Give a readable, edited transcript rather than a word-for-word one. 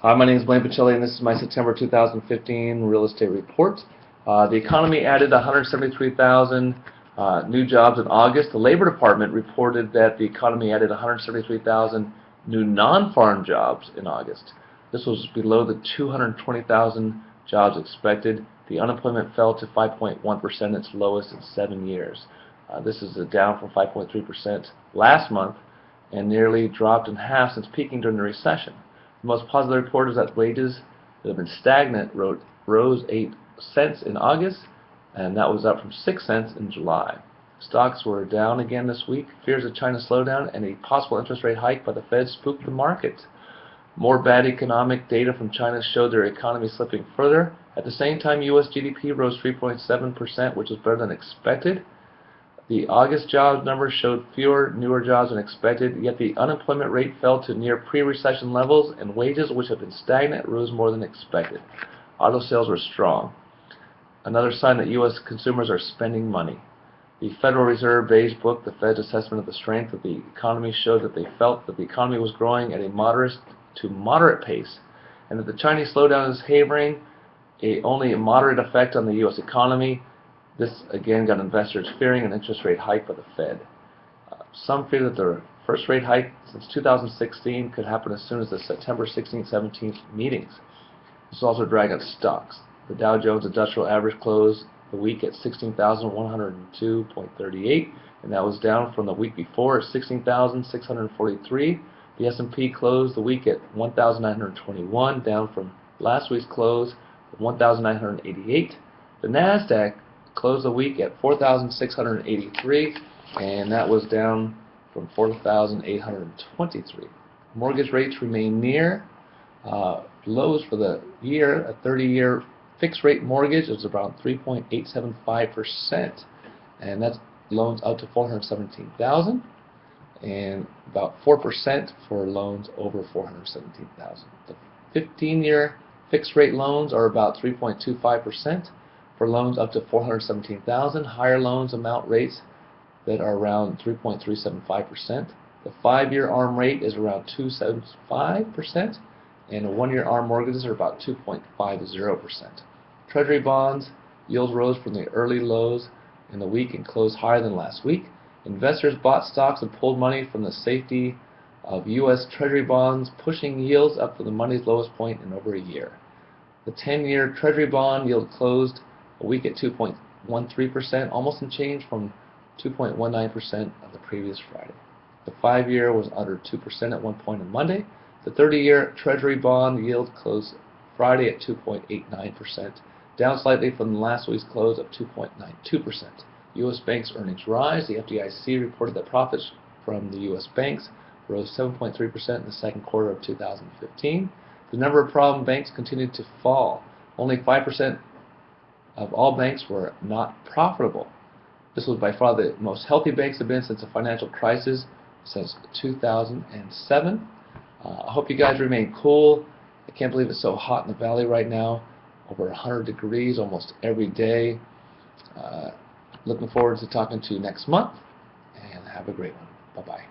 Hi, my name is Blaine Pacelli, and this is my September 2015 real estate report. The economy added 173,000 new jobs in August. The Labor Department reported that the economy added 173,000 new non-farm jobs in August. This was below the 220,000 jobs expected. The unemployment fell to 5.1%, its lowest in 7 years. This is down from 5.3% last month and nearly dropped in half since peaking during the recession. The most positive report is that wages that have been stagnant rose 8 cents in August, and that was up from 6 cents in July. Stocks were down again this week. Fears of China's slowdown and a possible interest rate hike by the Fed spooked the market. More bad economic data from China showed their economy slipping further. At the same time, U.S. GDP rose 3.7%, which was better than expected. The August jobs numbers showed fewer newer jobs than expected, yet the unemployment rate fell to near pre-recession levels, and wages, which have been stagnant, rose more than expected. Auto sales were strong. Another sign that U.S. consumers are spending money. The Federal Reserve Beige Book, the Fed's assessment of the strength of the economy, showed that they felt that the economy was growing at a moderate to moderate pace, and that the Chinese slowdown is having only a moderate effect on the U.S. economy. This again got investors fearing an interest rate hike by the Fed. Some fear that the first rate hike since 2016 could happen as soon as the September 16th, 17th meetings. This will also drag on stocks. The Dow Jones Industrial Average closed the week at 16,102.38, and that was down from the week before at 16,643. The S&P closed the week at 1,921, down from last week's close of 1,988. The Nasdaq closed the week at 4,683, and that was down from 4,823. Mortgage rates remain near lows for the year. A 30-year fixed rate mortgage is around 3.875%, and that's loans up to $417,000, and about 4% for loans over $417,000. The 15-year fixed rate loans are about 3.25%. For loans up to $417,000, higher loans amount rates that are around 3.375%. The 5-year ARM rate is around 2.75%, and the 1-year ARM mortgages are about 2.50%. Treasury bonds yields rose from the early lows in the week and closed higher than last week. Investors bought stocks and pulled money from the safety of U.S. Treasury bonds, pushing yields up to the money's lowest point in over a year. The 10-year Treasury bond yield closed a week at 2.13%, almost in change from 2.19% of the previous Friday. The 5-year was under 2% at one point on Monday. The 30-year Treasury bond yield closed Friday at 2.89%, down slightly from last week's close of 2.92%. U.S. banks' earnings rise. The FDIC reported that profits from the U.S. banks rose 7.3% in the second quarter of 2015. The number of problem banks continued to fall. Only 5% of all banks were not profitable. This was by far the most healthy banks have been since the financial crisis since 2007. I hope you guys remain cool. I can't believe it's so hot in the valley right now, over 100 degrees almost every day. Looking forward to talking to you next month, and have a great one. Bye-bye.